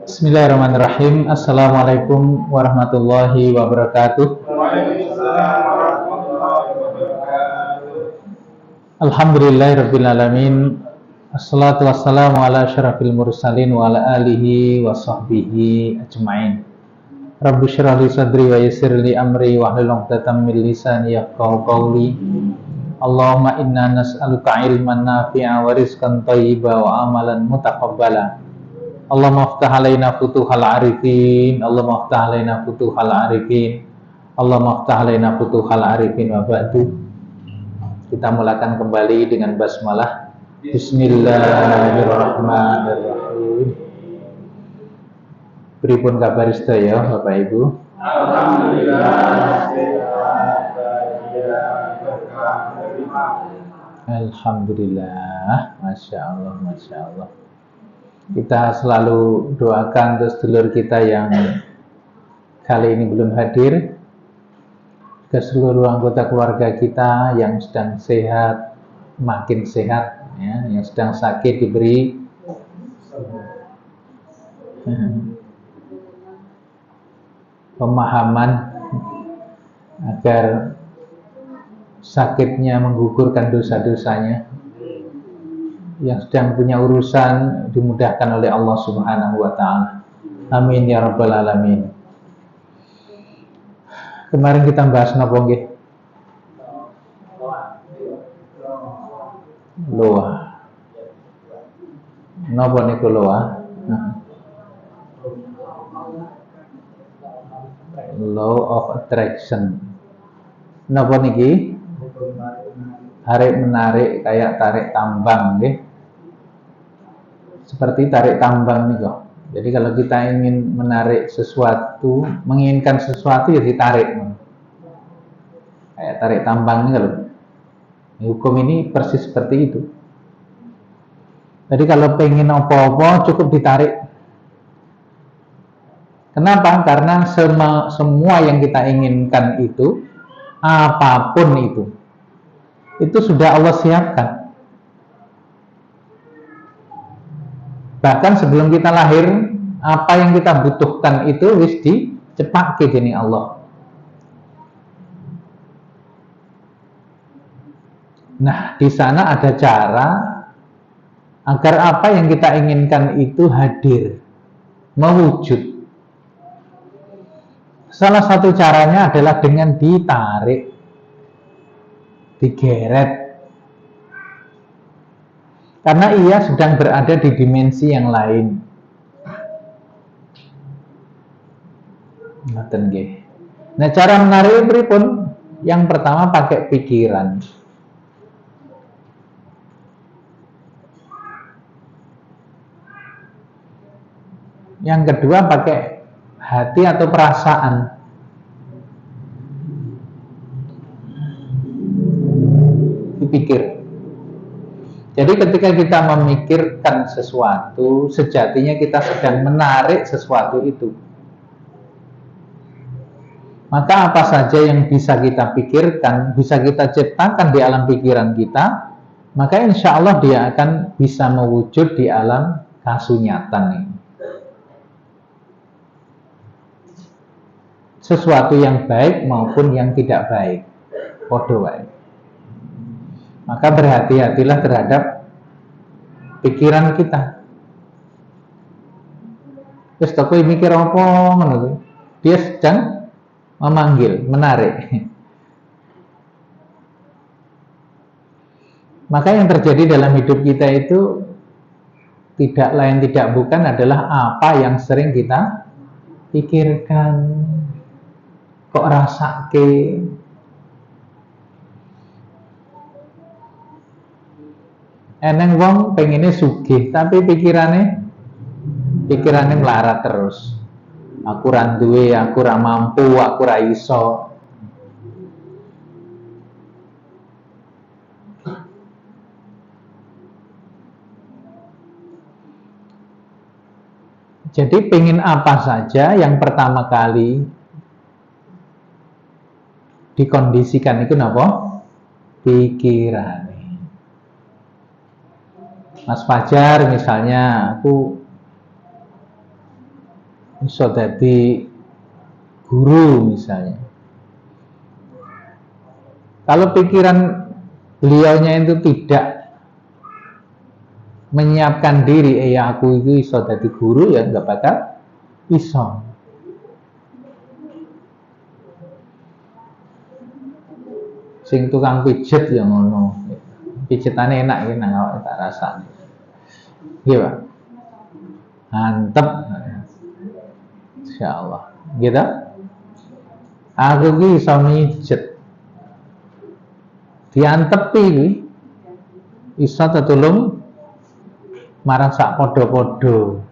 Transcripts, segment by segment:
Bismillahirrahmanirrahim. Assalamualaikum warahmatullahi wabarakatuh. Waalaikumsalam warahmatullahi wabarakatuh. Alhamdulillahirabbil alamin. Assalatu wassalamu ala asyrafil mursalin wa ala alihi wa sahbihi ajmain. Rabbi shrah li sadri wa yassir li amri wahlul 'uqdatam min lisani yafqahu qawli. Allahumma inna nas'aluka ilman nafi'a wa rizqan thayyiba wa amalan mutaqabbala. Allahumma aftah alaina futuhal arifin, Allahumma aftah alaina futuhal arifin, Allahumma aftah alaina futuhal arifin wa ba'du. Kita mulakan kembali dengan basmalah. Bismillahirrahmanirrahim. Pripun kabar sedaya Bapak Ibu? Alhamdulillah. Alhamdulillah, Masya Allah, Masya Allah. Kita selalu doakan untuk sedulur kita yang kali ini belum hadir, ke seluruh anggota keluarga kita yang sedang sehat, makin sehat, ya, yang sedang sakit diberi pemahaman agar sakitnya menggugurkan dosa-dosanya. Yang sedang punya urusan dimudahkan oleh Allah Subhanahu wa ta'ala. Amin ya rabbal alamin. Kemarin kita bahas napa nggih? Loa. Napa niku loa? Law of attraction. Napa niki? Tarik menarik kayak tarik tambang, nggih. Seperti tarik tambang nih kok. Jadi kalau kita ingin menarik sesuatu, menginginkan sesuatu ya ditarik. Kayak tarik tambang nih kalau. Hukum ini persis seperti itu. Jadi kalau pengen apa-apa cukup ditarik. Kenapa? Karena semua yang kita inginkan itu, apapun itu sudah Allah siapkan. Bahkan sebelum kita lahir, apa yang kita butuhkan itu wis dicepake dening Allah. Nah, di sana ada cara agar apa yang kita inginkan itu hadir, mewujud. Salah satu caranya adalah dengan ditarik, digeret. Karena ia sedang berada di dimensi yang lain. Ngoten nggih. Nah, cara menarik pripun? Yang pertama pakai pikiran. Yang kedua pakai hati atau perasaan. Dipikir. Jadi ketika kita memikirkan sesuatu, sejatinya kita sedang menarik sesuatu itu. Maka apa saja yang bisa kita pikirkan, bisa kita ciptakan di alam pikiran kita, maka insya Allah dia akan bisa mewujud di alam kasunyatan ini. Sesuatu yang baik maupun yang tidak baik. Podo wae. Maka berhati-hatilah terhadap pikiran kita. Terus kowe mikir apa ngono. Dia sedang memanggil, menarik. Maka yang terjadi dalam hidup kita itu tidak lain tidak bukan adalah apa yang sering kita pikirkan. Kok rasake eneng wong pengennya sugih, tapi pikirannya melarat terus. Aku ra duwe, aku ra mampu, aku ra iso. Jadi pengen apa saja yang pertama kali dikondisikan itu napa? Pikiran. Mas Fajar misalnya, aku iso dadi guru misalnya. Kalau pikiran beliaunya itu tidak menyiapkan diri, ya aku itu iso dadi guru, ya nggak bakal iso. Sing tukang pijet ya ngono, pijetane enak ya nang awake tak rasane. Iya Pak, mantep, insyaallah. Gitu. Aku ki iso mijet, diantepi kuwi iso tetulung marang sak padha-padha.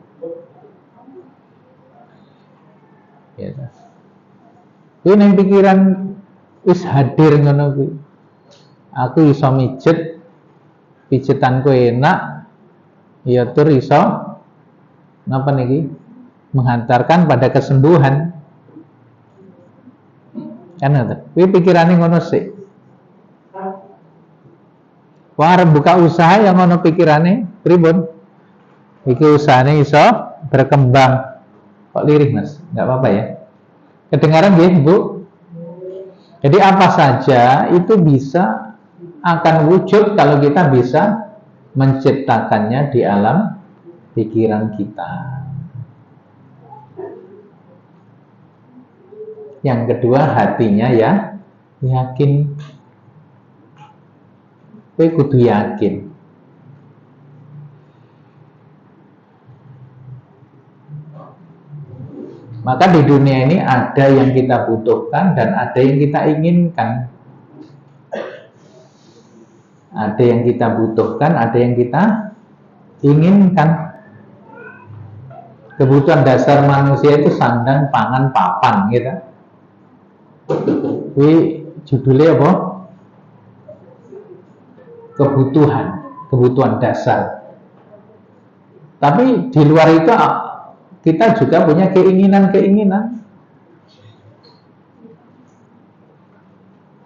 Gitu. Kuwi ning pikiran wis hadir ngono kuwi. Aku iso mijet, pijetanku enak, ya tur iso napa niki menghantarkan pada kesembuhan. Kan ngoten. Kuwi pikirane ngono sik. Wong arep buka usaha yang ngono pikirane pripun? Iki usahane iso berkembang. Kok lirih Mas? Enggak apa-apa ya. Kedengaran nggih, Bu? Jadi apa saja itu bisa akan wujud kalau kita bisa menciptakannya di alam pikiran kita. Yang kedua, hatinya ya yakin. Kowe kudu yakin. Maka di dunia ini ada yang kita butuhkan dan ada yang kita inginkan. Ada yang kita butuhkan, ada yang kita inginkan. Kebutuhan dasar manusia itu sandang, pangan, papan, gitu. Ini judulnya apa? Kebutuhan dasar. Tapi di luar itu kita juga punya keinginan-keinginan.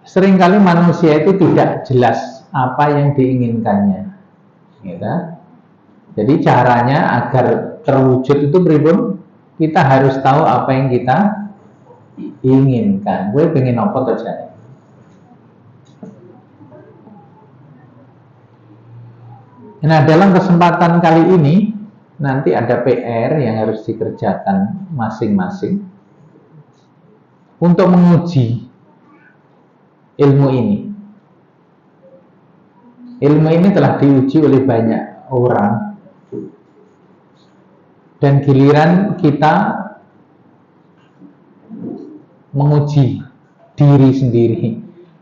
Seringkali manusia itu tidak jelas apa yang diinginkannya. Gitu. Jadi caranya agar terwujud itu pripun? Kita harus tahu apa yang kita inginkan. Gue pengen apa terjadi? Nah, dalam kesempatan kali ini nanti ada PR yang harus dikerjakan masing-masing untuk menguji ilmu ini. Ilmu ini telah diuji oleh banyak orang dan giliran kita menguji diri sendiri.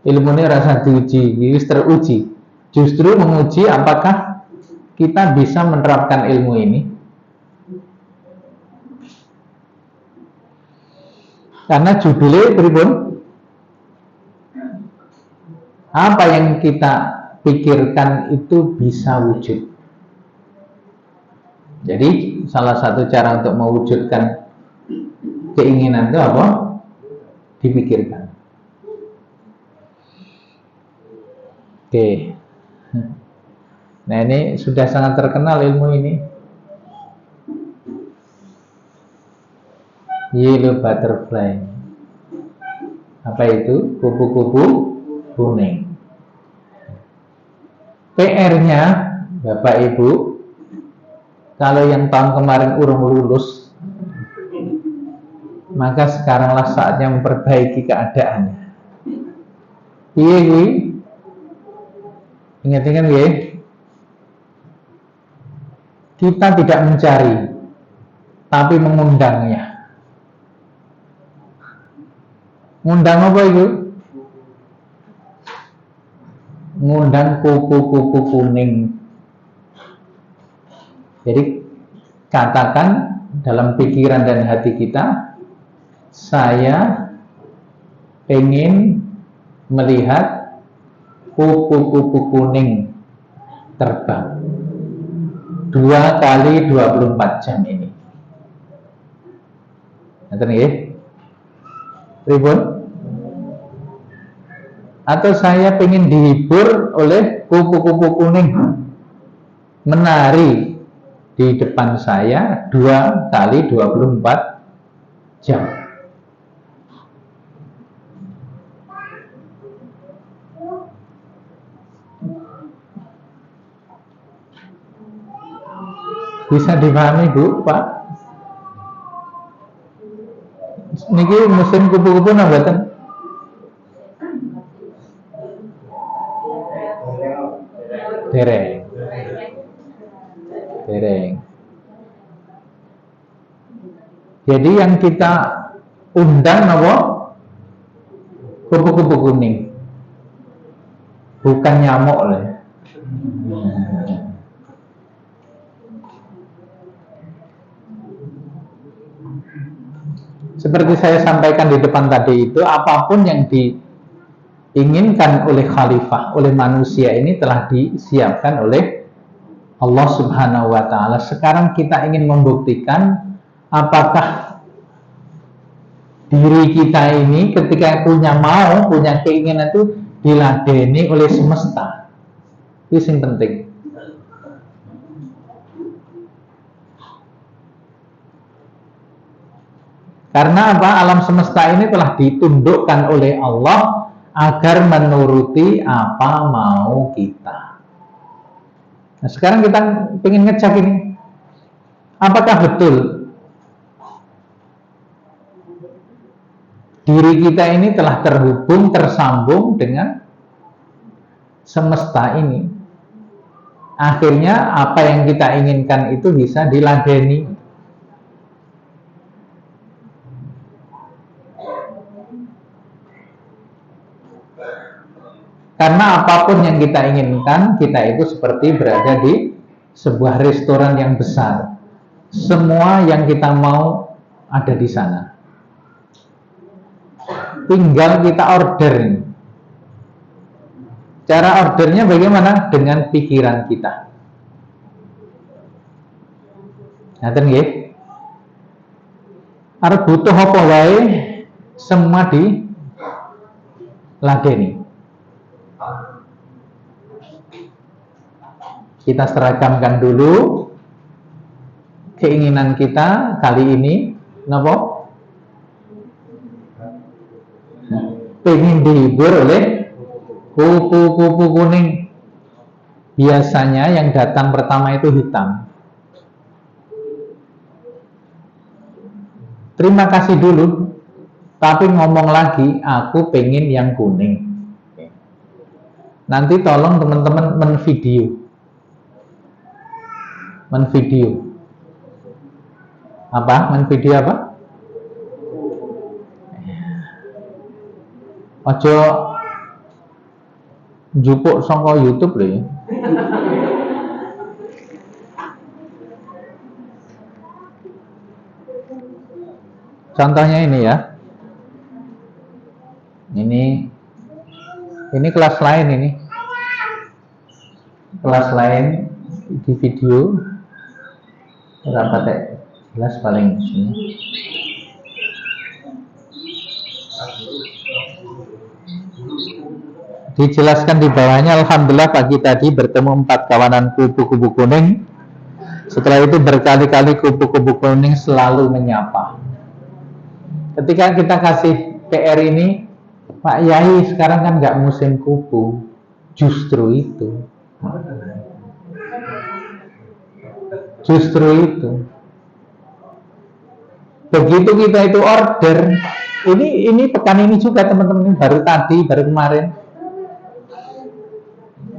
Ilmu ini rasa diuji, harus teruji. Justru menguji apakah kita bisa menerapkan ilmu ini. Karena judulnya pripun? Apa yang kita pikirkan itu bisa wujud. Jadi salah satu cara untuk mewujudkan keinginan itu apa? Dipikirkan. Oke. Nah, ini sudah sangat terkenal ilmu ini. Yellow butterfly. Apa itu? Kupu-kupu kuning. PR-nya, Bapak Ibu, kalau yang tahun kemarin urung lulus, maka sekaranglah saatnya memperbaiki keadaannya. Iya, ingat-ingat ya. Kita tidak mencari, tapi mengundangnya. Ngundang apa itu? Ngundang kupu-kupu kuning. Jadi katakan dalam pikiran dan hati kita, saya ingin melihat kupu-kupu kuning terbang 2 kali 24 jam ini. Ngerti nggih? Pripun? Atau saya ingin dihibur oleh kupu-kupu kuning menari di depan saya 2 kali 24 jam. Bisa dipahami Bu, Pak? Niki musim kupu-kupu nambatan? Dereng. Jadi yang kita undang apa? Kupu-kupu kuning, bukan nyamuk lah. Seperti saya sampaikan di depan tadi itu, apapun yang diinginkan oleh khalifah, oleh manusia ini telah disiapkan oleh Allah Subhanahu wa Ta'ala. Sekarang kita ingin membuktikan apakah diri kita ini ketika punya keinginan itu diladeni oleh semesta. Itu yang penting. Karena apa? Alam semesta ini telah ditundukkan oleh Allah agar menuruti apa mau kita. Nah, sekarang kita ingin ngecek ini, apakah betul diri kita ini telah terhubung, tersambung dengan semesta ini. Akhirnya apa yang kita inginkan itu bisa diladeni. Karena apapun yang kita inginkan, kita itu seperti berada di sebuah restoran yang besar. Semua yang kita mau ada di sana. Tinggal kita order. Cara ordernya bagaimana? Dengan pikiran kita. Ngaten nggih? Arep butuh apa wae semua diladeni. Kita seragamkan dulu keinginan kita kali ini, napa? Pengen dihibur oleh kupu-kupu kuning. Biasanya yang datang pertama itu hitam. Terima kasih dulu, tapi ngomong lagi, aku pengen yang kuning. Nanti tolong teman-teman menvideo apa? Menvideo apa? Ojo jupuk saka YouTube lho ya. Contohnya ini ya. Ini kelas lain ini. Kelas lain di video. Berapa teh? Jelas paling sini. Dijelaskan di bawahnya, alhamdulillah pagi tadi bertemu 4 kawanan kupu-kupu kuning. Setelah itu berkali-kali kupu-kupu kuning selalu menyapa. Ketika kita kasih PR ini, Pak Yai sekarang kan nggak musim kupu, justru itu. Begitu kita itu order, ini pekan ini juga teman-teman, baru kemarin.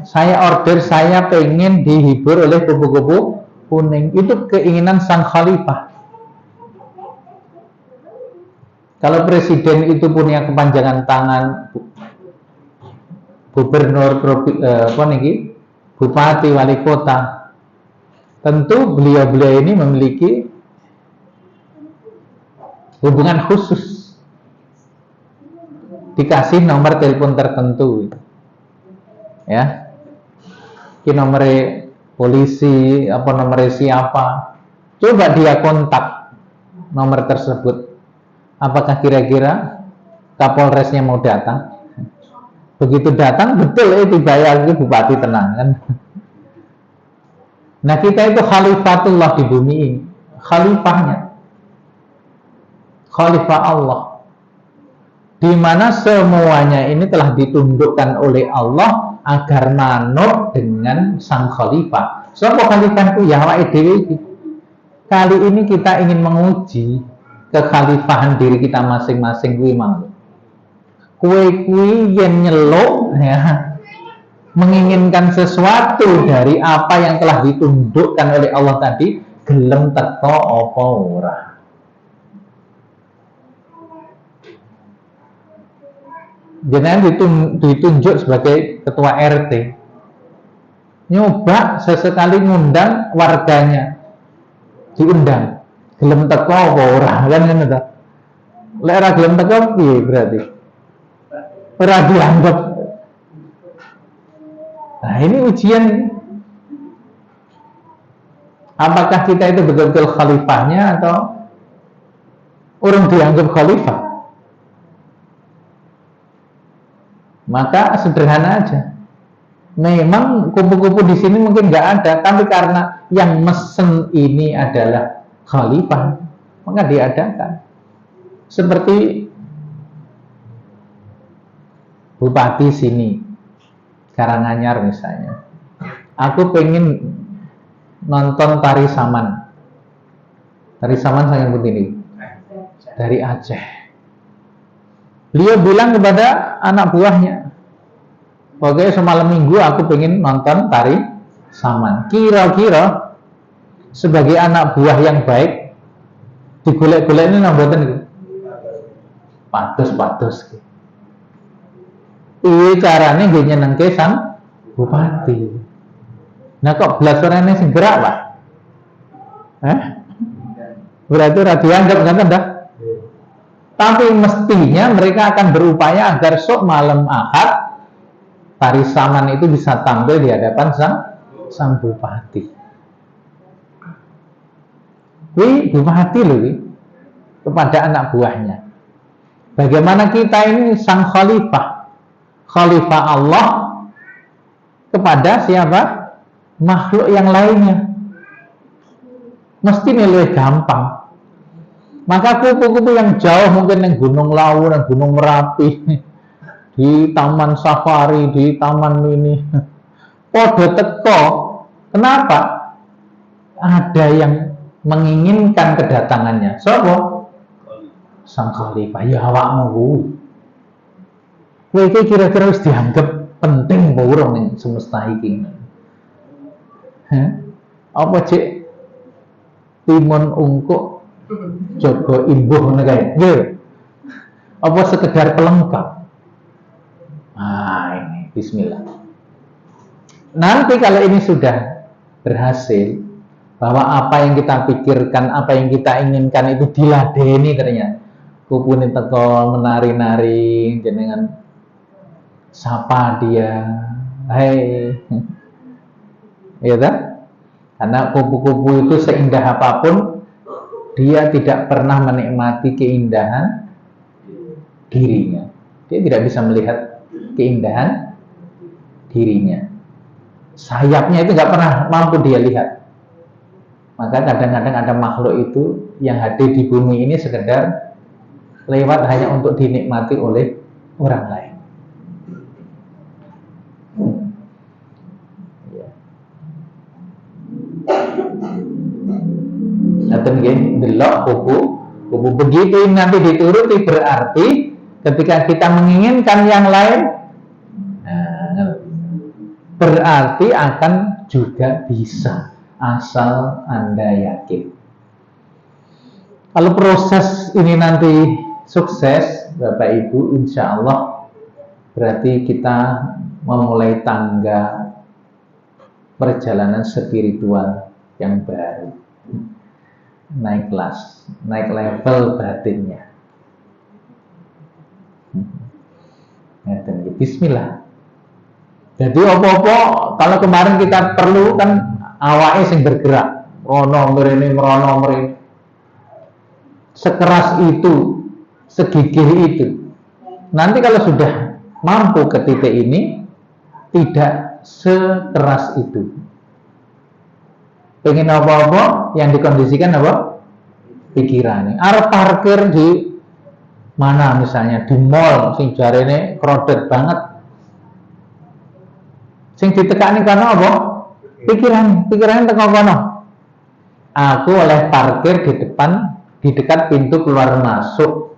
Saya order, saya pengen dihibur oleh kupu-kupu kuning. Itu keinginan sang khalifah. Kalau presiden itu punya kepanjangan tangan, gubernur, bupati, wali kota, tentu beliau-beliau ini memiliki hubungan khusus, dikasih nomor telepon tertentu, ya, ini nomor polisi, apa nomor siapa, coba dia kontak nomor tersebut, apakah kira-kira Kapolresnya mau datang? Begitu datang, betul dibayar bupati, tenang kan. Nah, kita itu khalifatullah di bumi ini, khalifah Allah, di mana semuanya ini telah ditundukkan oleh Allah agar manut dengan sang khalifah. Sapa khalifah itu ya awake dhewe iki. Kali ini kita ingin menguji kekhalifahan diri kita masing-masing kuwi mang. Kuwi yen nyeluk ya, menginginkan sesuatu dari apa yang telah ditundukkan oleh Allah tadi, gelem teko apa ora. Jenengan ditunjuk sebagai ketua RT, nyoba sesekali ngundang warganya, diundang, gelem teko apa ora, kan ngono ta. Lek ora gelem teko piye berarti? Ora dianggap. Nah, ini ujian. Apakah kita itu betul-betul khalifahnya atau orang dianggap khalifah? Maka sederhana aja. Memang kupu-kupu di sini mungkin nggak ada, tapi karena yang mesen ini adalah khalifah, maka diadakan. Seperti bupati sini, Karanganyar misalnya. Aku pengen nonton tari saman. Tari saman sangat penting dari Aceh. Beliau bilang kepada anak buahnya, pokoknya semalam minggu aku pengen nonton tari saman. Kira-kira sebagai anak buah yang baik, digolek-golek ini nambahan itu patus-patus. Iya caranya gak nyenengke sang bupati. Nah kok belas orangnya sing gerak Pak? Berarti ora dianggap kan dah. Tapi mestinya mereka akan berupaya agar sok malam Ahad tari saman itu bisa tampil di hadapan sang bupati. Wih, bupati loh kepada anak buahnya. Bagaimana kita ini sang khalifah Allah kepada siapa? Makhluk yang lainnya. Mesti lebih gampang. Maka kupu-kupu yang jauh mungkin yang Gunung Lawu dan Gunung Merapi, di Taman Safari, di Taman Mini, podo teko. Kenapa? Ada yang menginginkan kedatangannya. Sopo? Sang khalifah. Ya awakmu kuwi. Kowe kira-kira wis dianggap penting apa urung ning semesta iki? Apa cek timun ungkuk Joko imbuh ngono kae. Nggih. Apa sekedar pelengkap? Ini bismillah. Nanti kalau ini sudah berhasil, bahwa apa yang kita pikirkan, apa yang kita inginkan itu diladeni ternyata. Kupune teko menari-nari jenengan sapa dia. Hai. Iya tak? Karena kupu-kupu itu seindah apapun, dia tidak pernah menikmati keindahan dirinya. Dia tidak bisa melihat keindahan dirinya. Sayapnya itu nggak pernah mampu dia lihat. Maka kadang-kadang ada makhluk itu yang hadir di bumi ini sekedar lewat hanya untuk dinikmati oleh orang lain. Nanti delok kupu begitu nanti dituruti, berarti ketika kita menginginkan yang lain, berarti akan juga bisa, asal Anda yakin. Kalau proses ini nanti sukses, Bapak Ibu, insya Allah berarti kita memulai tangga perjalanan spiritual yang baru. Naik kelas, naik level batinnya. Bismillah. Jadi apa-apa kalau kemarin kita perlu kan awake sing bergerak, rono mrene merono mrene. Sekeras itu, segigih itu. Nanti kalau sudah mampu ke titik ini, tidak sekeras itu. Pengen apa-apa yang dikondisikan apa? Pikirannya. Arep parkir di Mana misalnya di mall sing jarene crowded banget. Sing ditekani kono apa? Pikiran teko kono. Aku oleh parkir di dekat pintu keluar masuk.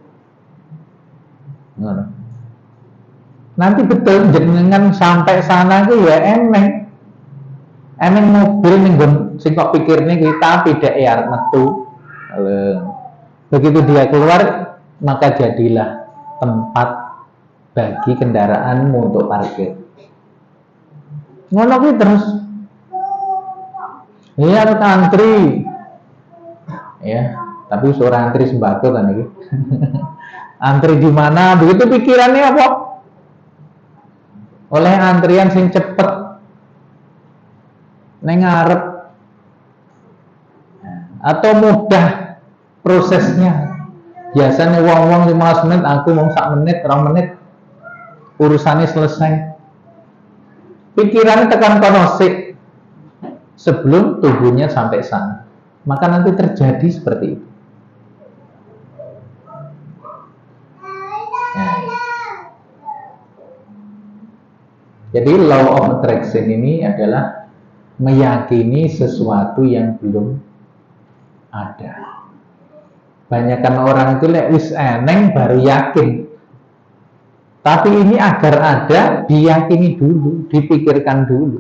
Ngono. Nanti betul jenengan sampai sana itu ya emeng mobil ning sing kok pikirne kuwi tapi dhek arep metu. Begitu dia keluar, maka jadilah tempat bagi kendaraanmu untuk parkir. Ngono kuwi terus. Iya harus antri. Ya, tapi seorang antri sembako kan iki. Antri di mana? Begitu pikirannya apa? Oleh antrian sing cepet neng ngarep atau mudah prosesnya. Biasanya wong-wong 15 menit, aku mau 1 menit, 2 menit urusannya selesai. Pikirannya tekan kono sik sebelum tubuhnya sampai sana. Maka nanti terjadi seperti itu. Jadi law of attraction ini adalah meyakini sesuatu yang belum ada. Banyakan orang itu wis eneng baru yakin. Tapi ini agar ada, diyakini dulu, dipikirkan dulu.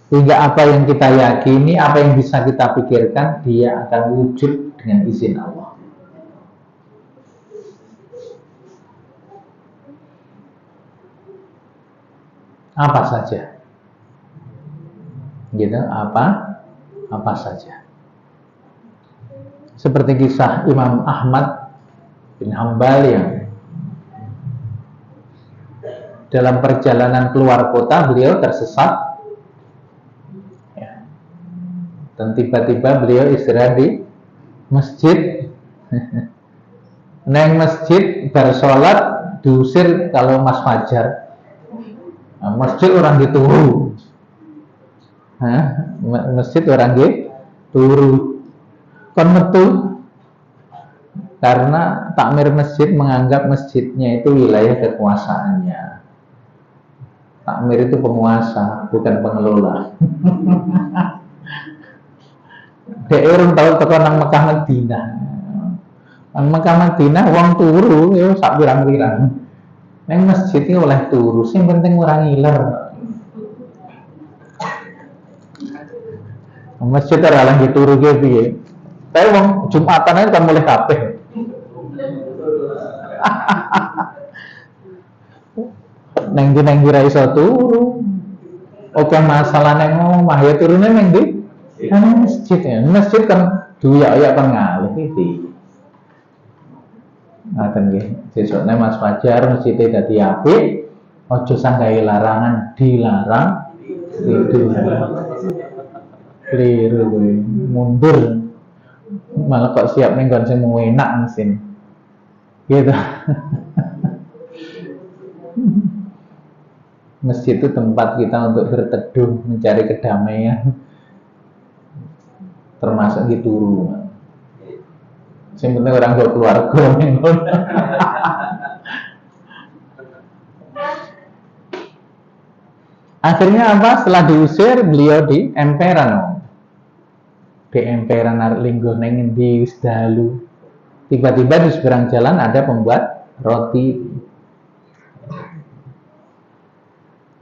Sehingga apa yang kita yakini, apa yang bisa kita pikirkan, dia akan wujud dengan izin Allah. Apa saja? Gitu, apa saja. Seperti kisah Imam Ahmad bin Hambal yang dalam perjalanan keluar kota beliau tersesat ya. Dan tiba-tiba beliau istirahat di masjid. Neng masjid bersolat diusir kalau mas fajar. Nah, masjid orang dituru. Masjid orang dituru. Kon metu karena takmir masjid menganggap masjidnya itu wilayah kekuasaannya. Takmir itu penguasa, bukan pengelola. Dek orang tahu tekan nang Mekah Madinah. Nang Mekah Madinah wong turu ya sak pirang-pirang. Nang masjid iki oleh turu, sing penting ora ngiler. Masjid ora lagi turu ge piye? Tapi wong Jumatan ae kan mulai kabeh. Neng di ra iso turu. Oke masalah neng omah ya turune neng di masjid ya. Masjid kan duya kan ngalih iki. Ngaten nggih. Sesuk Mas Fajar masjid dadi apik, aja sanggae larangan, dilarang itu. Keliru kuwi, mundur. Malah kok siap ning nggon sing enak mesin. Gitu. Masjid itu tempat kita untuk berteduh, mencari kedamaian. Termasuk di turu. Yang penting orang gak keluarga. Akhirnya apa? Setelah diusir, beliau di emperan. Di emperan linggo neng di Dalu. Tiba-tiba di seberang jalan ada pembuat roti.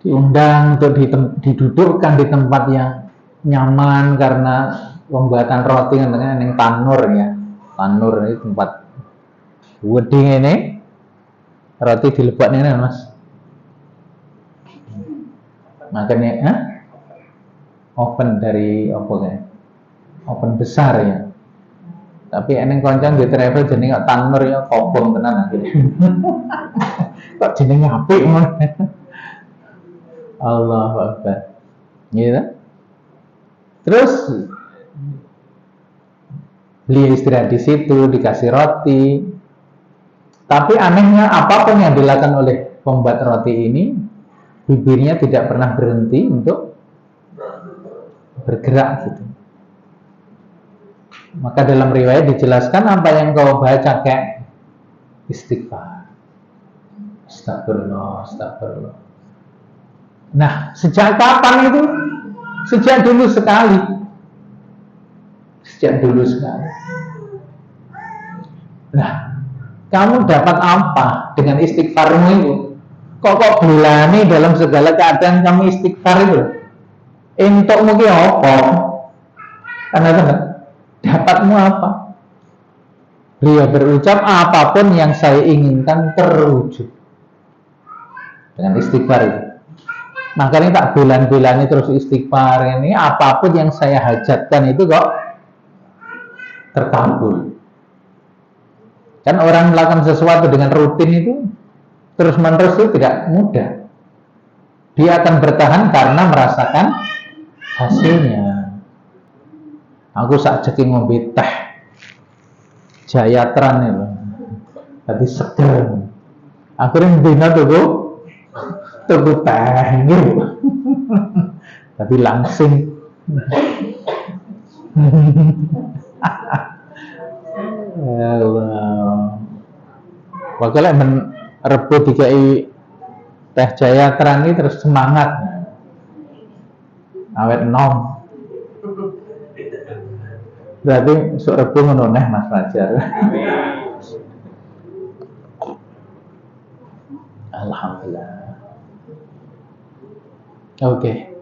Diundang untuk didudukkan di tempat yang nyaman karena pembuatan roti kan neng tanur ya. Tanur ini tempat wedding ini roti dilebok ini Mas. Makanya oven dari apa kayak oven besar ya. Tapi eneng koncang di travel jenenge kok tanur ya kobong tenan akhirnya. Kok jenenge apik ngono. Allahu Akbar. Gitu. Terus beliau istirahat di situ, dikasih roti. Tapi anehnya apapun yang dilakukan oleh pembuat roti ini, bibirnya tidak pernah berhenti untuk bergerak gitu. Maka dalam riwayat dijelaskan apa yang kau baca kayak istighfar. Astagfirullah, astagfirullah. Nah, sejak kapan itu? Sejak dulu sekali. Sejak dulu sekali. Nah, kamu dapat apa dengan istighfarmu itu? Kok berani dalam segala keadaan kamu istighfar itu? Entukmu ki apa? Karena dapatmu apa? Beliau berucap, apapun yang saya inginkan terwujud dengan istighfar itu. Makanya tak bilang-bilangi terus istighfar ini, apapun yang saya hajatkan itu kok terkabul. Kan orang melakukan sesuatu dengan rutin itu terus-menerus itu tidak mudah. Dia akan bertahan karena merasakan hasilnya. Aku sakjeki ngombe teh Jayatran itu, tadi seger. Akhirnya bina tuh teh gitu. Tapi langsung. Allah. Pokoknya rebut dikai teh Jayatran ini terus semangat. Awet nom. Berarti sok rebut ngono neh Mas Fajar. Alhamdulillah. Oke.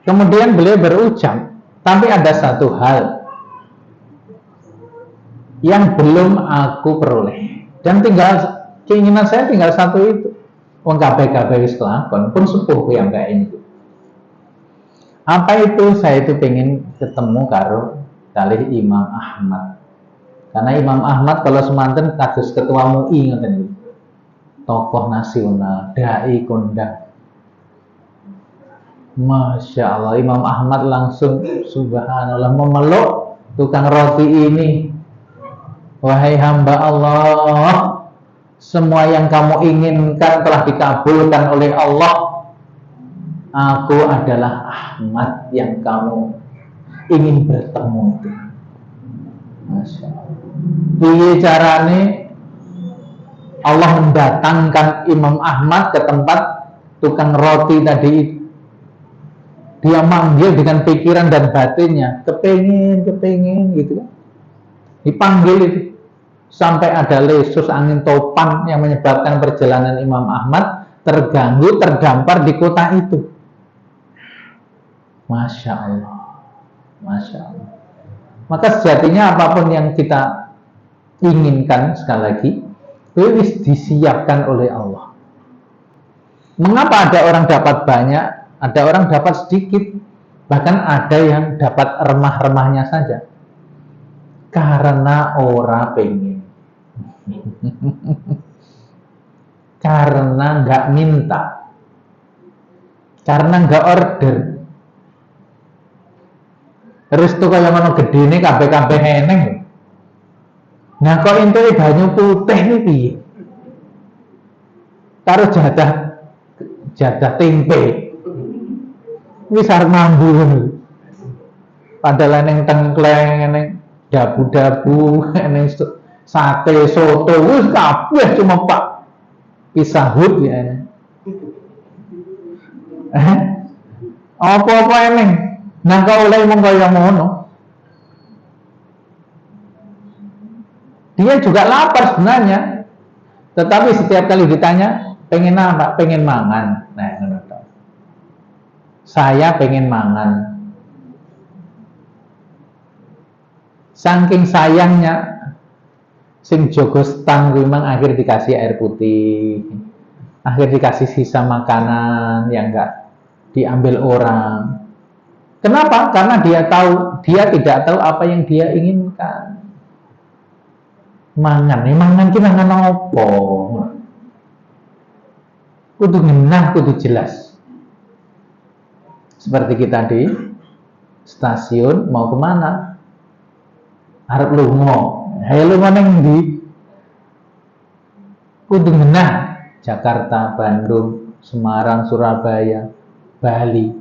Kemudian beliau berucap, tapi ada satu hal yang belum aku peroleh, dan tinggal keinginan saya tinggal satu itu. Wong kabeh-kabeh wis kelakon, pun sepuh yang kayak ini. Apa itu? Saya itu pengen ketemu karo kali Imam Ahmad. Karena Imam Ahmad kalau semanten kados ketua MUI ngoten niku. Tokoh nasional, dai kondang. Masya Allah, Imam Ahmad langsung subhanallah memeluk tukang roti ini. Wahai hamba Allah, semua yang kamu inginkan telah dikabulkan oleh Allah. Aku adalah Ahmad yang kamu ingin bertemu. Masya Allah. Piye carane Allah mendatangkan Imam Ahmad ke tempat tukang roti tadi itu? Dia manggil dengan pikiran dan batinnya, kepengin gitu. Dipanggil itu sampai ada lesus angin topan yang menyebabkan perjalanan Imam Ahmad terganggu, terdampar di kota itu. Masya Allah, Masya Allah. Maka sejatinya apapun yang kita inginkan, sekali lagi, itu disiapkan oleh Allah. Mengapa ada orang dapat banyak, ada orang dapat sedikit, bahkan ada yang dapat remah-remahnya saja? Karena orang pengen. Karena nggak minta, karena nggak order. Terus tuh kayak mana gede nih kabeh-kabeh eneng. Nah kok itu banyu putih nih piye? Taruh jadah tempe. Wis arep mambu. Padahal eneng tengkleng, eneng dabu-dabu, eneng sate, soto, wis kabeh cuma Pak pisahut ya. Apa-apa eneng. Nah kau oleh mong kaya ngono. Dia juga lapar sebenarnya, tetapi setiap kali ditanya pengen apa, pengen mangan. Nah, saya pengen mangan. Saking sayangnya, sing jogo stang memang akhir dikasih air putih, akhir dikasih sisa makanan yang enggak diambil orang. Kenapa? Karena dia tidak tahu apa yang dia inginkan. Mangan ki mangan apa? Kudu ngenah, kudu jelas. Seperti kita di stasiun mau kemana? Arep lunga. Hayo lunga nang ndi? Kudu ngenah. Jakarta, Bandung, Semarang, Surabaya, Bali.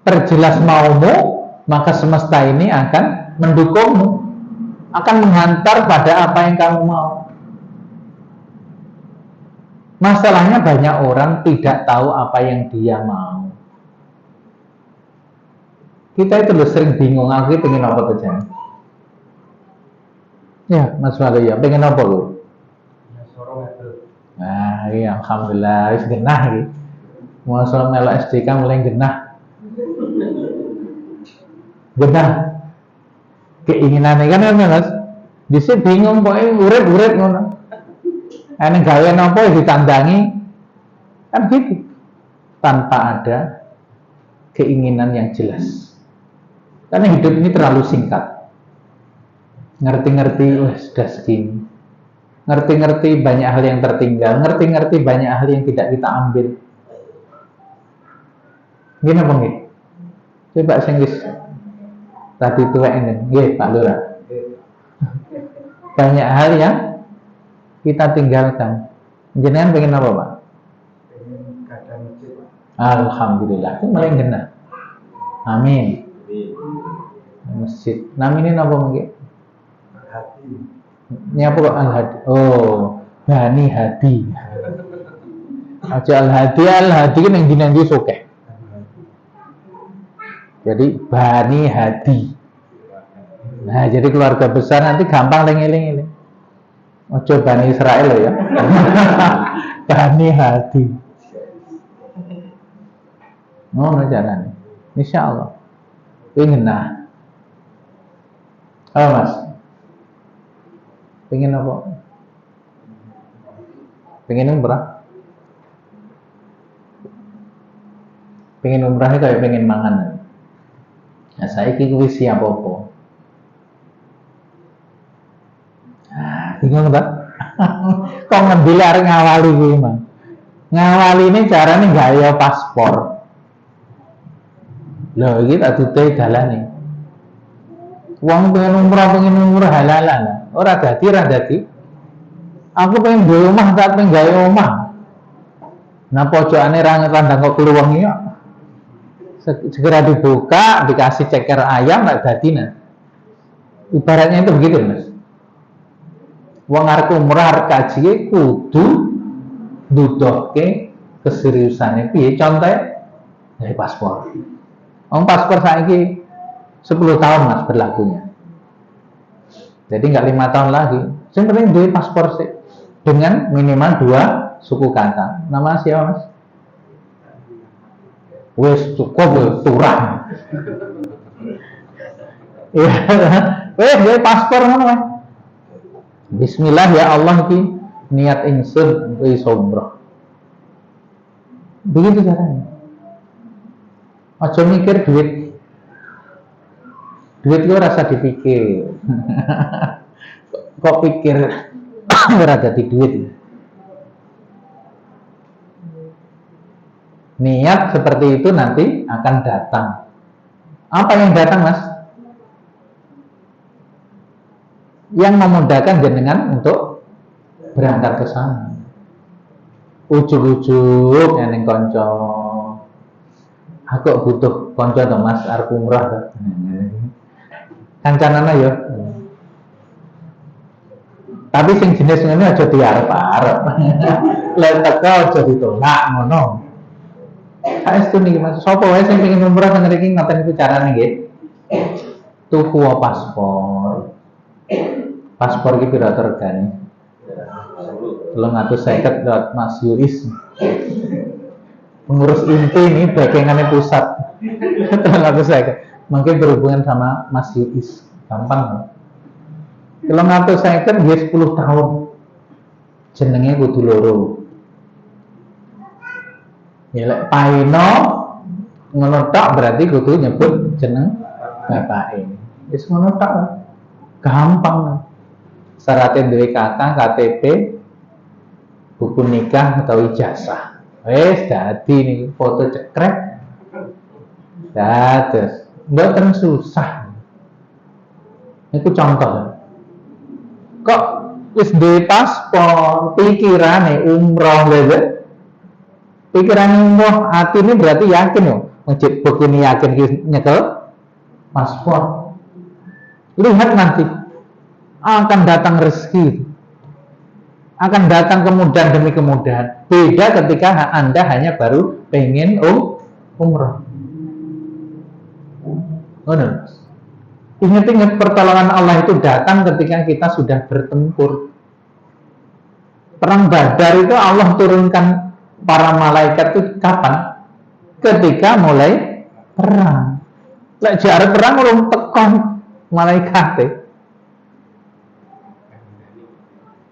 Perjelas maumu, maka semesta ini akan mendukungmu. akan menghantar pada apa yang kamu mau. Masalahnya banyak orang tidak tahu apa yang dia mau. Kita itu sering bingung, aku pengen apa saja. Ya, Mas Walu ya, pengen apa lu? Nah, iya, alhamdulillah, wis genah iki. Mosok melok SDK mulai genah. Genah. Keinginane kan Mas. Dhisik bingung pokoke urip-urip ngono. Ane gawe napa ditandangi kan gitu. Tanpa ada keinginan yang jelas. Karena hidup ini terlalu singkat. Ngerti-ngerti sudah segini. Ngerti-ngerti banyak hal yang tertinggal, ngerti-ngerti banyak hal yang tidak kita ambil. Gini apa nggih? Coba sing wis tadi tuwek ini, nggih Pak Lurah. Banyak hal yang kita tinggalkan. Jenengan pengen apa, Pak? Pengen kadang masjid. Alhamdulillah, itu mulai genah. Amin. Masjid. Namanya apa mungkin? Hati. Ini apa kok Al-Hadi? Oh, Bani Hadi. Aja Al-Hadi kan yang dinanti sokeh. Jadi Bani Hadi. Nah, jadi keluarga besar nanti gampang lengi-lengi. Ojo Bani Israel ya. Bani Hadi. Ngono carane. Insyaallah. Pengen nah. Oh, Mas. Pengen apa? Pengen umrah? Pengen umrah kayak pengen mangan. Nah, saiki kuwi siap apa? Bingung tak? Kok ngendile arek ngawali kuwi, Mang. Ngawali ini carane gawe paspor. Lho, iki tak tutui dalane. Wong pengen umrah halalan. Ora dadi. Aku pengen duwe omah, tak pengen gawe omah. Nah, pojokane ra ngetandang kok kluweng iki. Segera dibuka, dikasih ceker ayam, tak dadi nah. Ibaratnya itu begitu, Mas. Wong arep umrah arep kaji kudu nuduhke keseriusane piye contohe dari paspor. Wong paspor saiki 10 tahun Mas berlakunya. Jadi nggak 5 tahun lagi. Yang penting duwe paspor sih dengan minimal 2 suku kata. Nama siapa Mas? Wes cukup turah. Duwe paspor ngono Mas. Bismillah ya Allah ki niat ingsun wis umrah. Begitu caranya. Aja mikir duit itu rasa dipikir. Kok pikir ora dadi duit. Niat seperti itu nanti akan datang. Apa yang datang Mas? Yang memudahkan jenengan untuk berangkat ke sana. Ujuk-ujuk yang konco. Aku butuh konco to Mas arep umrah to. Kancanana ya. Tapi sing jenis ngene aja diarep-arep. Lek teko aja ditolak ngono. Saestu niki Mas, sapa wae sing pengen umrah teng mriki ngoten iku carane nggih. Tuku paspor. Paspor iki pira regane? 350 lewat Mas Yuis. Pengurus inti ini bagiannya pusat. 350. Mungkin berhubungan sama Mas Yuis. Gampang. 350 dia 10 tahun. Jenenge kudu loro. Ya lek paino ngono tok berarti kudu nyebut jeneng bapake. Wis ngono tok. Gampang. Syaratnya duwe kakak, KTP, buku nikah atau ijazah. Wes dadi nih foto cekrek. Terus mboten susah. Itu contoh. Kok wis duwe paspor, pikirane umroh lho. Pikirane umroh, atine berarti yakin yo. Wajib buku ini yakin nyekel paspor. Lihat nanti akan datang rezeki, akan datang kemudahan demi kemudahan. Beda ketika Anda hanya baru pengen umroh. Ingat-ingat pertolongan Allah itu datang ketika kita sudah bertempur. Perang Badar itu Allah turunkan para malaikat itu kapan? Ketika mulai perang. Lek jare perang urung tekon malaikat.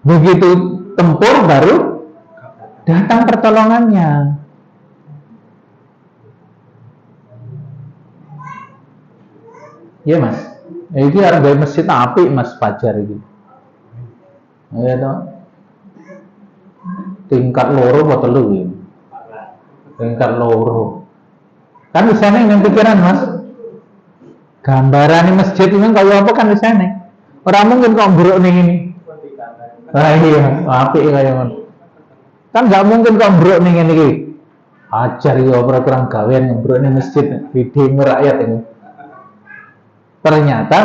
Begitu tempur baru datang pertolongannya. Iya mas, ini harga masjid api mas Fajar ini. Ya toh. Tingkat loro apa telu ini? Tingkat loro. Kan di sana yang pikiran mas. Gambaran masjid itu kayak apa kan di sana. Orang mungkin kok buruk nih ini. Iya, api kayak ngono. Kan nggak mungkin kok buruk nih ini. Ajar ya kurang gawean ngembruk nih masjid di demo rakyat ini. Ternyata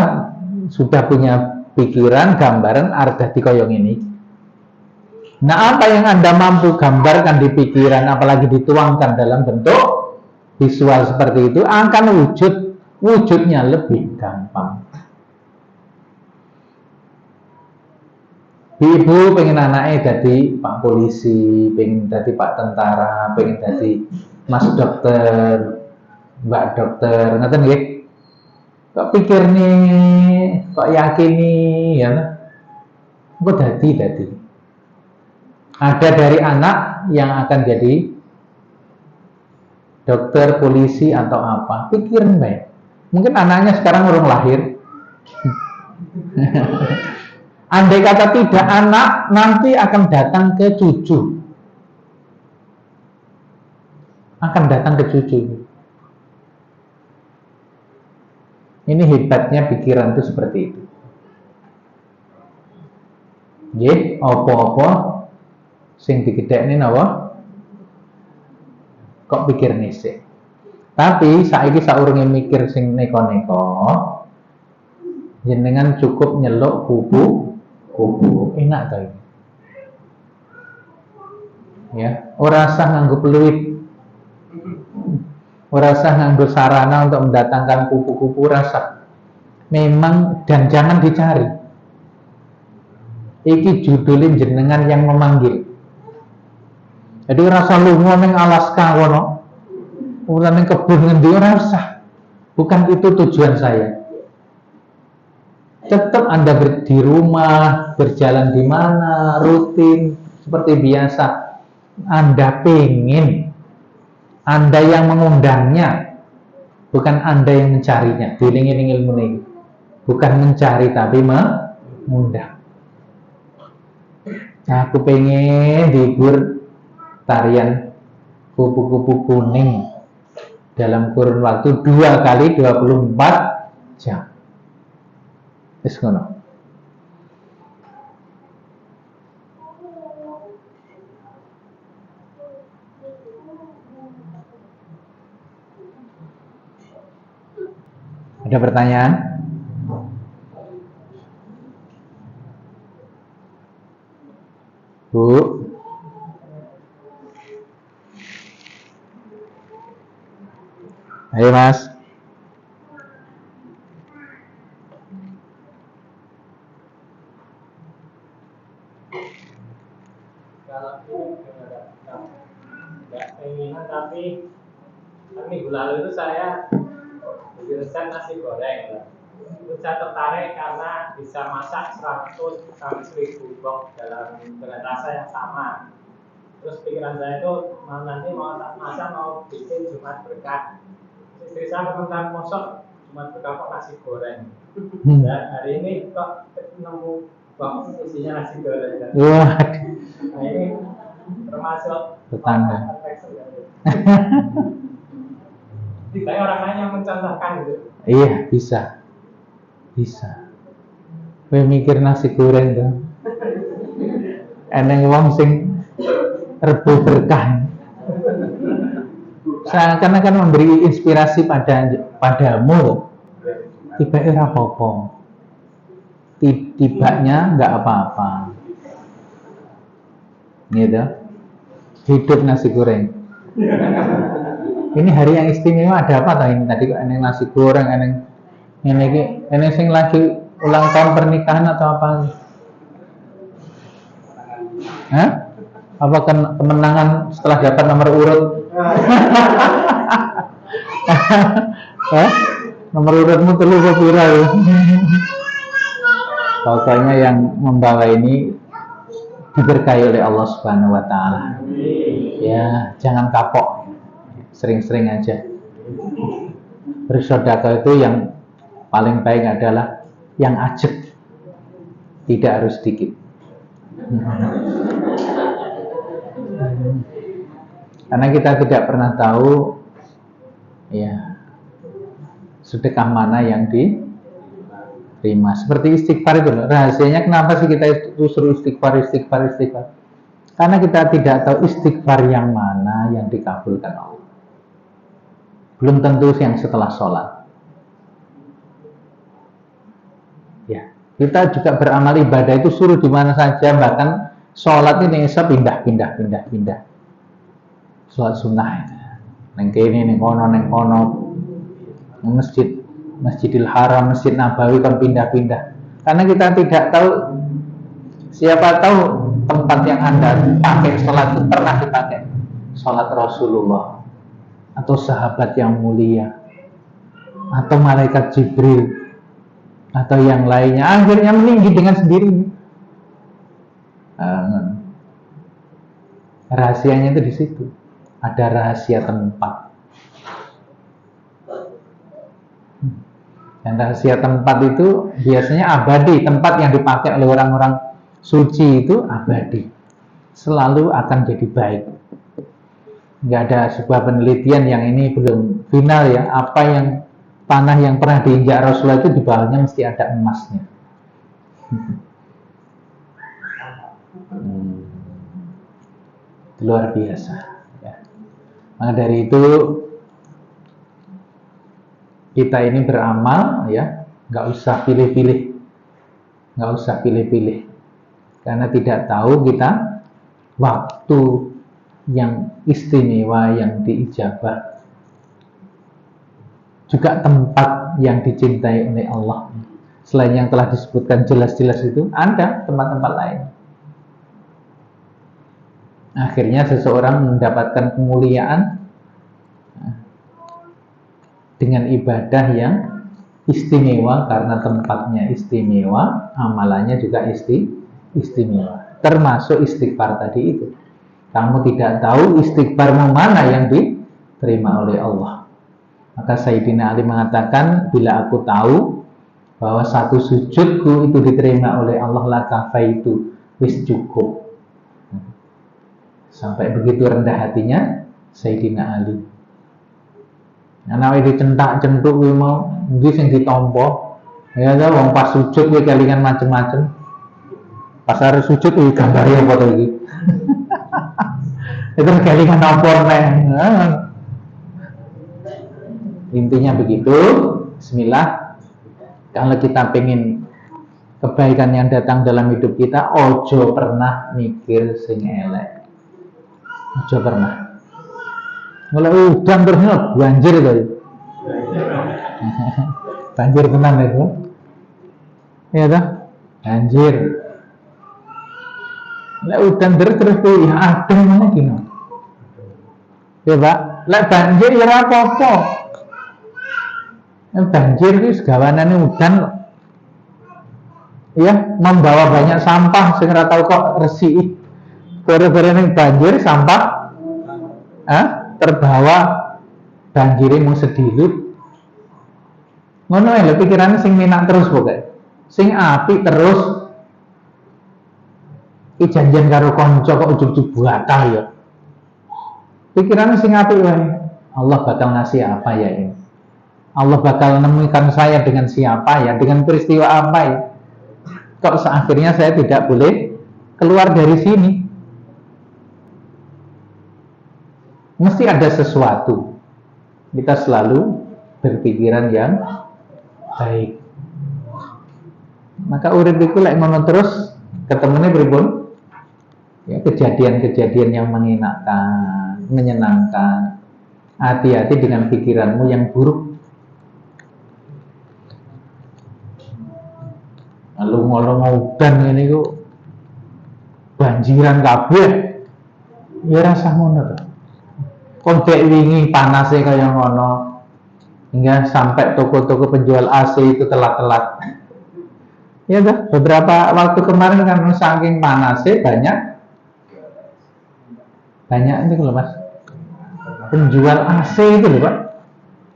sudah punya pikiran, gambaran ardah dikoyong ini. Nah, apa yang Anda mampu gambarkan di pikiran, apalagi dituangkan dalam bentuk visual seperti itu, akan wujudnya lebih gampang. Ibu pengen anaknya jadi Pak Polisi, pengen jadi Pak Tentara, pengen jadi Mas Dokter, Mbak Dokter, ngerti nggih? Kok pikir nih, kok yakin nih, ya? Kok dadi. Ada dari anak yang akan jadi dokter, polisi atau apa? Pikirin baik. Mungkin anaknya sekarang belum lahir. Andai kata tidak, anak nanti akan datang ke cucu. Akan datang ke cucu. Ini hebatnya pikiran itu seperti itu. Nggih, apa-apa sing digedhekne napa? Kok pikir sih. Tapi saiki saurunge mikir sing neko-neko, jenengan cukup nyeluk kuku enak ta ini. Ya, ora usah nganggo peluit. Ora usah nganggo sarana untuk mendatangkan kupu-kupu, rasa. Memang dan jangan dicari. Iki judulin jenengan yang memanggil. Jadi rasa lunga ning Alaska kono. Ora ning kebun ngendi ora usah. Bukan itu tujuan saya. Tetap Anda di rumah, berjalan di mana, rutin seperti biasa. Anda pengen, Anda yang mengundangnya, bukan Anda yang mencarinya. Diling-iling ilmu ini, bukan mencari tapi mengundang. Aku pengen dihibur tarian kupu-kupu kuning dalam kurun waktu 2 kali 24 jam. Wis ngono. Ada pertanyaan? Bu? Ayo mas. Kalau ini nggak keinginan, tapi minggu lalu itu saya bikin resep nasi goreng. Itu saya tertarik karena bisa masak 100 sampai 1000 box dengan rasa yang sama. Terus pikiran saya itu nanti mau masak mau bikin Jumat berkah. Istri saya komentar, mosok Jumat berkah kok nasi goreng. Dan hari ini kok nemu box isinya nasi goreng. Wah, Nah ini termasuk tetangga. Tidak orang lain yang mencontohkan gitu. Iya, bisa. Kowe mikir nasi goreng tuh. Eneng wong sing rebo berkah. Seakan-akan memberi inspirasi padamu. Tiba-tiba apa-apa. tibanya nggak apa-apa. Gitu. Hidup nasi goreng. Ini hari yang istimewa ada apa tadi? Tadi kok eneng nasi goreng, eneng sing lagi ulang tahun pernikahan atau apa? Hah? Apa kemenangan setelah dapat nomor urut? Hah? Nomor urutmu telu apa pira ya? Pokoknya yang membawa ini diberkahi oleh Allah Subhanahu wa taala. Ya, jangan kapok. Sering-sering aja. Bersedekah itu yang paling baik adalah yang ajak. Tidak harus sedikit. Karena kita tidak pernah tahu ya sedekah mana yang diterima. Seperti istighfar itu loh. Rahasianya kenapa sih kita suruh istighfar? Karena kita tidak tahu istighfar yang mana yang dikabulkan Allah. Belum tentu yang setelah sholat. Ya, kita juga beramal ibadah itu suruh di mana saja, bahkan sholat ini bisa pindah. Sholat sunnah, neng kene, neng kono, Masjidil Haram, Masjid Nabawi kan pindah-pindah. Karena kita tidak tahu, siapa tahu tempat yang Anda pakai sholat itu pernah dipakai sholat Rasulullah atau sahabat yang mulia atau malaikat Jibril atau yang lainnya, akhirnya meninggi dengan sendirinya. Rahasianya itu di situ. Ada rahasia tempat. Dan rahasia tempat itu biasanya abadi. Tempat yang dipakai oleh orang-orang suci itu abadi. Selalu akan jadi baik. Nggak ada sebuah penelitian yang ini belum final ya. Apa yang tanah yang pernah diinjak Rasulullah itu di bawahnya mesti ada emasnya. Luar biasa. Ya. Maka dari itu kita ini beramal ya, nggak usah pilih-pilih, karena tidak tahu kita waktu yang istimewa yang diijabah, juga tempat yang dicintai oleh Allah. Selain yang telah disebutkan jelas-jelas itu, ada tempat-tempat lain. Akhirnya seseorang mendapatkan kemuliaan dengan ibadah yang istimewa karena tempatnya istimewa, amalannya juga istimewa. Termasuk istighfar tadi itu. Kamu tidak tahu istighfar mana yang diterima oleh Allah. Maka Sayyidina Ali mengatakan, bila aku tahu bahwa satu sujudku itu diterima oleh Allah, lakafaitu, wis cukup. Sampai begitu rendah hatinya Sayyidina Ali. Ana wis dicentak-centuk kuwi mau ndi sing ditampa. Ya ta wong pas sujud kuwi kelingan macem-macem. Pas arep sujud kuwi gambare apa to iki? Itu kelingan apa neh. Intinya begitu. Bismillah. Kalau kita pengen kebaikan yang datang dalam hidup kita, ojo pernah mikir sing elek. Ojo pernah. Kalau udan terus banjir tadi. Banjir tenan itu. Iya toh? Banjir. Lek udan terus kuwi ya adem mana gini. Ya, Pak. Lek banjir ya ora apa-apa. Banjir itu segawanane udan ya membawa banyak sampah sing ora tau kok resik. Gara-gara ning banjir sampah terbawa banjire mung sedilut. Ngono lho pikirane sing minak terus pokoke. Sing apik terus. Iki janjian karo kanca kok ujug-ujug buatah ya. Pikirane sing apik wae. Allah bakal ngasih apa ya ini? Allah bakal menemukan saya dengan siapa ya? Dengan peristiwa apa ya? Kok akhirnya saya tidak boleh keluar dari sini? Mesti ada sesuatu. Kita selalu berpikiran yang baik. Maka urip iku lek ngono terus ketemune pripun? Ya kejadian-kejadian yang mengenakan, menyenangkan. Hati-hati dengan pikiranmu yang buruk. Lalu ngolong udan ini kok banjiran kabeh. Ya rasa ngono to. Kok dek wingi panase kaya ngono. Hingga sampai toko-toko penjual AC itu telat-telat. Ya dah, beberapa waktu kemarin kan saking panasnya banyak ini loh Mas. Penjual AC itu loh Pak.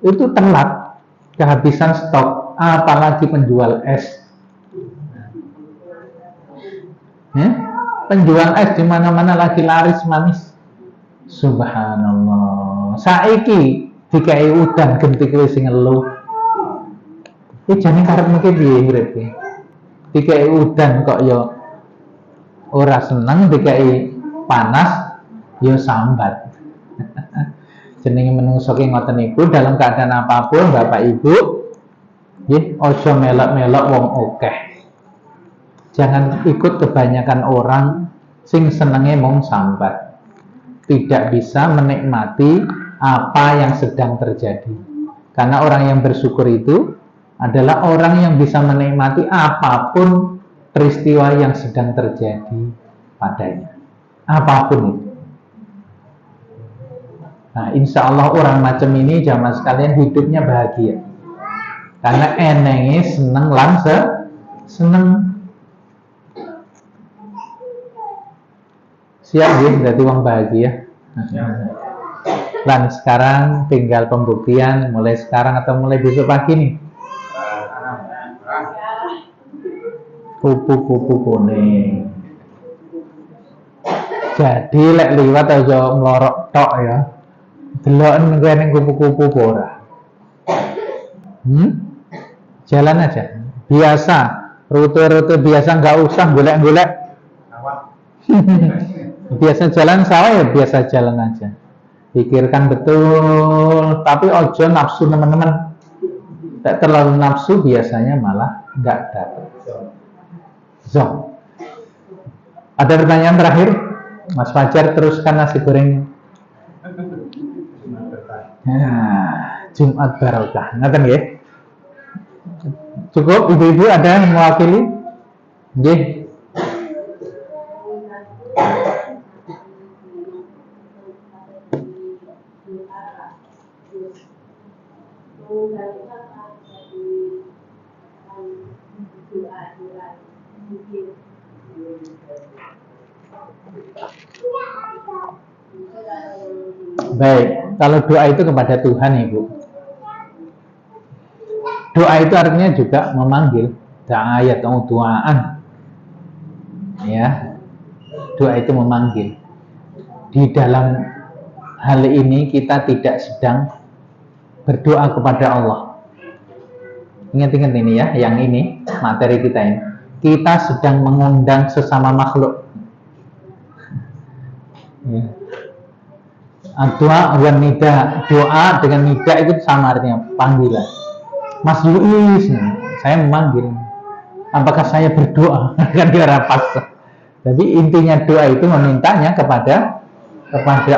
Itu telat, kehabisan stok, apalagi penjual es. Ya? Penjual es di mana-mana lagi laris manis. Subhanallah. Saiki dikai udan gentik wis sing ngeluh. Iki jane karepmu ki piye urip iki? Dikai udan kok ya ora seneng, dikai panas ya sambat. Jenenge menungso ki ngoten niku, dalam keadaan apapun Bapak Ibu nggih aja melok-melok wong akeh. Jangan ikut kebanyakan orang sing senenge mung sambat. Tidak bisa menikmati apa yang sedang terjadi. Karena orang yang bersyukur itu adalah orang yang bisa menikmati apapun peristiwa yang sedang terjadi padanya. Apapun itu. Nah, insya Allah orang macam ini jamaah sekalian hidupnya bahagia. Karena enenge seneng lan seneng. Siap ya, berarti uang bahagia. Dan sekarang tinggal pembuktian mulai sekarang atau mulai besok pagi nih. Kupu-kupu kuning. Jadi lek liwat aja melorok tok ya. Deloken kene kupu-kupu ora. Jalan aja. Biasa, rute-rute biasa, nggak usah golek-golek. Biasa jalan sawah ya biasa jalan aja. Pikirkan betul, tapi ojo nafsu teman-teman. Tak terlalu nafsu biasanya malah nggak dapat. Zong. Ada pertanyaan terakhir, Mas Fajar teruskan nasi gorengnya. Nah, Jumat barokah. Ngaten nggih? Cukup ibu-ibu ada yang mewakili? Nggih. Baik, kalau doa itu kepada Tuhan Ibu. Doa itu artinya juga memanggil. Da'ayat atau doaan. Ya. Doa itu memanggil. Di dalam hal ini kita tidak sedang berdoa kepada Allah. Ingat-ingat ini ya, yang ini materi kita ini. Kita sedang mengundang sesama makhluk. Ya. Doa dan nida, doa dengan nida itu sama artinya panggilan. Mas Luis, saya memanggil. Apakah saya berdoa? Kan dia rapat. Jadi intinya doa itu memintanya kepada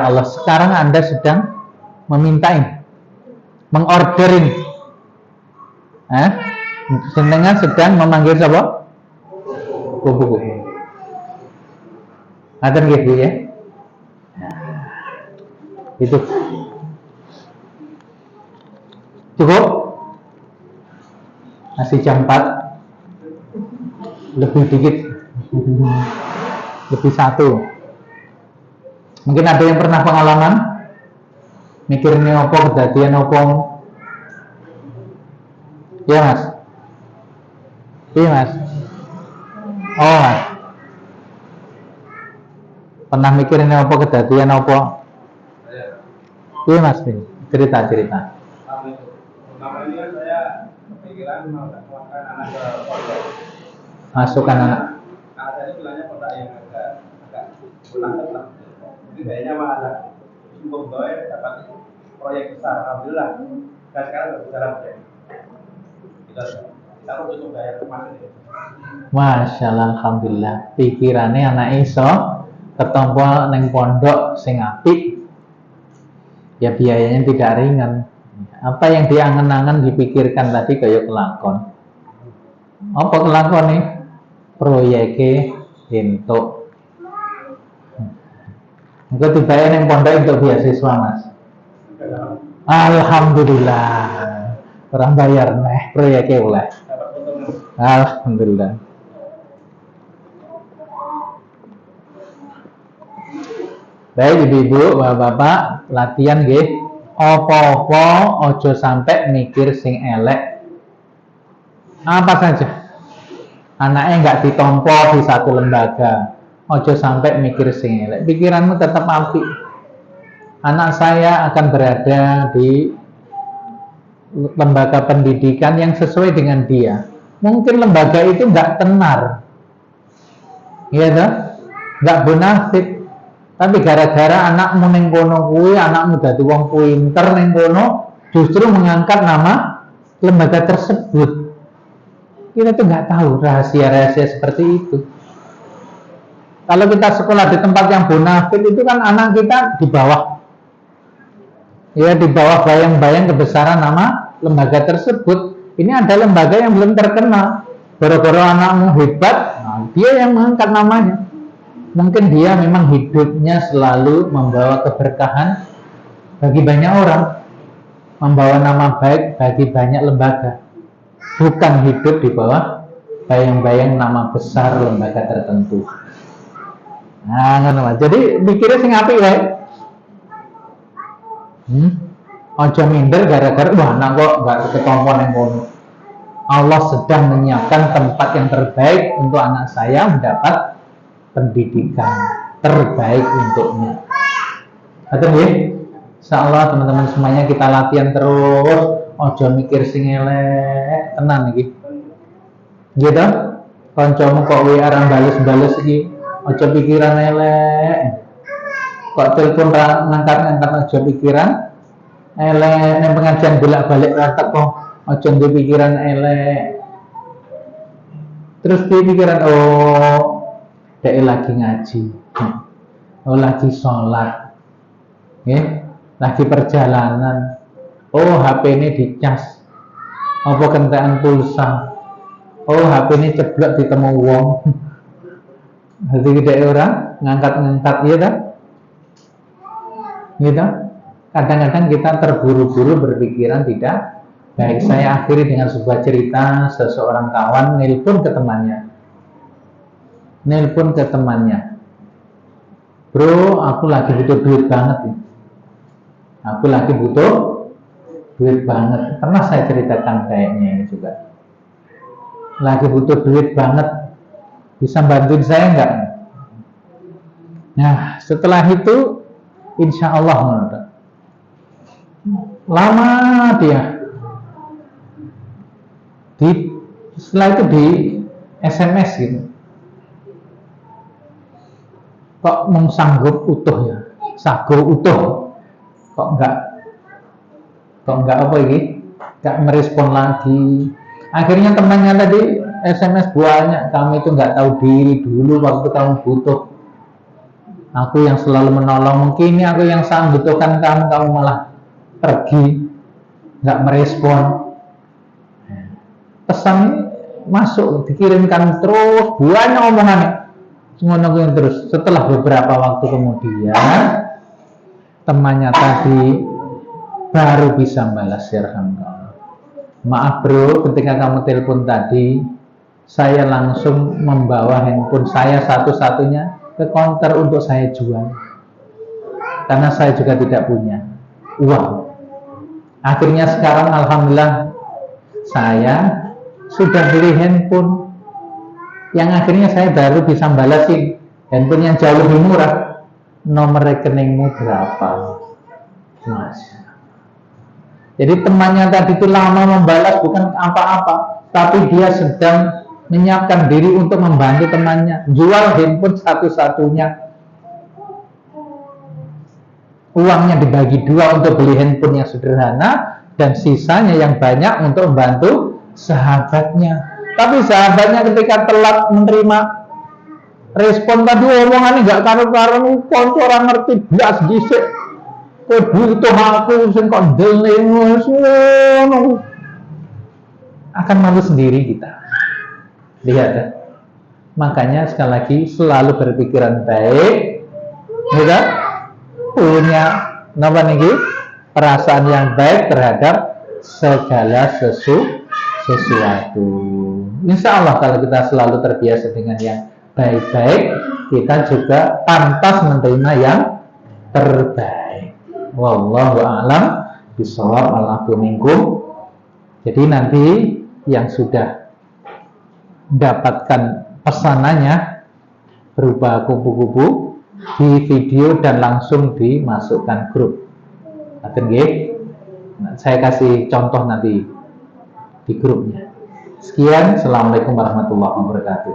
Allah. Sekarang Anda sedang memintain, mengorderin. Jenengan sedang memanggil siapa? Kupu-kupu. Ngaten nggih Bu ya? Itu cukup. Masih jam 4 lebih dikit, lebih 1. Mungkin ada yang pernah pengalaman mikirin opo kejadian opo. Iya Mas? Iya Mas? Oh Mas, pernah mikirin opo kejadian opo? Iya Mas, cerita. Pertama ini kan saya kepikiran melakukan anak ke pondok. Masukkan anak. Anak saya bilangnya pondok yang agak pulang. Jadi kayaknya mah ada cukup doy dapat proyek besar, alhamdulillah. Dan sekarang nggak bicara proyek. Kita Kalau untuk bayar kemarin ya. Masya Allah, alhamdulillah. Pikirannya anak iso ketompo neng pondok sing apik. Ya biayanya tidak ringan. Apa yang diangen-angen dipikirkan tadi kayak kelakon. Apa kelakon nih? Proyeknya entuk. Engko dibayar neng pondok untuk beasiswa, Mas. Alhamdulillah. Orang bayar neh proyeknya oleh. Dapat potongan. Alhamdulillah. Baik ibu-ibu, bapak-bapak, latihan nggih. Apa-apa ojo sampai mikir sing elek. Apa saja. Anaknya nggak ditompo di satu lembaga. Ojo sampai mikir sing elek. Pikiranmu tetap apik. Anak saya akan berada di lembaga pendidikan yang sesuai dengan dia. Mungkin lembaga itu nggak tenar, iya toh, nggak bonafit. Tapi gara-gara anakmu ning kono kuwi, anakmu dadi wong pinter ning kono, justru mengangkat nama lembaga tersebut. Kita tuh nggak tahu rahasia-rahasia seperti itu. Kalau kita sekolah di tempat yang bonafit itu kan anak kita di bawah, ya di bawah bayang-bayang kebesaran nama lembaga tersebut. Ini ada lembaga yang belum terkenal. Gara-gara anakmu hebat, nah, dia yang mengangkat namanya. Mungkin dia memang hidupnya selalu membawa keberkahan bagi banyak orang, membawa nama baik bagi banyak lembaga, bukan hidup di bawah bayang-bayang nama besar lembaga tertentu. Nah, ngono. Jadi mikirnya sing apik wae. Ojo minder gara-gara wah anak kok gak ketompo nang kono. Allah sedang menyiapkan tempat yang terbaik untuk anak saya mendapat pendidikan terbaik untuknya. Betul ya? Insyaallah teman-teman semuanya kita latihan terus. Ojo mikir sing elek, tenan iki. Gitu? Kancamu kok WA ra bales-bales iki, ojo pikiran elek. Kok telepon ra ngangkat-ngangkat ojo pikiran elek, nang pengajian bolak-balik ra teko, ojo duwe pikiran elek. Terus pikiran dia lagi ngaji, lagi sholat, lagi perjalanan, HP ini dicas, apa kentekan pulsa, HP ini ceblok ditemu wong, jadi tidak orang ngangkat-ngangkat, ya kan? Gitu. Kadang-kadang kita terburu-buru berpikiran tidak baik. Saya akhiri dengan sebuah cerita seseorang kawan nelpon ke temannya, bro, aku lagi butuh duit banget nih. Aku lagi butuh duit banget. Pernah saya ceritakan kayaknya ini juga. Lagi butuh duit banget. Bisa bantuin saya enggak? Nah, setelah itu insya Allah lama dia setelah itu di SMS gitu. Kok mau sanggup utuh ya, sago utuh, kok enggak apa ini, enggak merespon lagi. Akhirnya temannya tadi SMS banyak, kamu itu enggak tahu diri dulu waktu kamu butuh. Aku yang selalu menolong, mungkin ini aku yang sangat butuhkan kamu malah pergi, enggak merespon. Pesan ini masuk, dikirimkan terus, banyak omongannya. Ngono terus. Setelah beberapa waktu kemudian temannya tadi baru bisa balas, ya Alhamdulillah. Maaf bro, ketika kamu telepon tadi saya langsung membawa handphone saya satu-satunya ke counter untuk saya jual, karena saya juga tidak punya uang. Akhirnya sekarang Alhamdulillah saya sudah beli handphone yang akhirnya saya baru bisa balasin handphone yang jauh lebih murah. Nomor rekeningmu berapa? Mas. Jadi temannya tadi itu lama membalas bukan apa-apa, tapi dia sedang menyiapkan diri untuk membantu temannya jual handphone satu-satunya. Uangnya dibagi dua untuk beli handphone yang sederhana dan sisanya yang banyak untuk membantu sahabatnya. Tapi sahabatnya ketika telat menerima respon tadi omongannya nggak karo-karo, konco orang ngerti blas dhisik. Kowe butuh aku sing kok ndeleng ngono. Akan malu sendiri kita. Lihat ya. Makanya sekali lagi selalu berpikiran baik, ya, punya napa niki? Perasaan yang baik terhadap segala sesuatu. Insya Allah kalau kita selalu terbiasa dengan yang baik-baik, kita juga pantas menerima yang terbaik. Wallahu a'lam bishawab. Al-afu minkum. Jadi nanti yang sudah dapatkan pesanannya berupa kupu-kupu di video dan langsung dimasukkan grup. Saya kasih contoh nanti di grupnya. Sekian, assalamualaikum warahmatullahi wabarakatuh.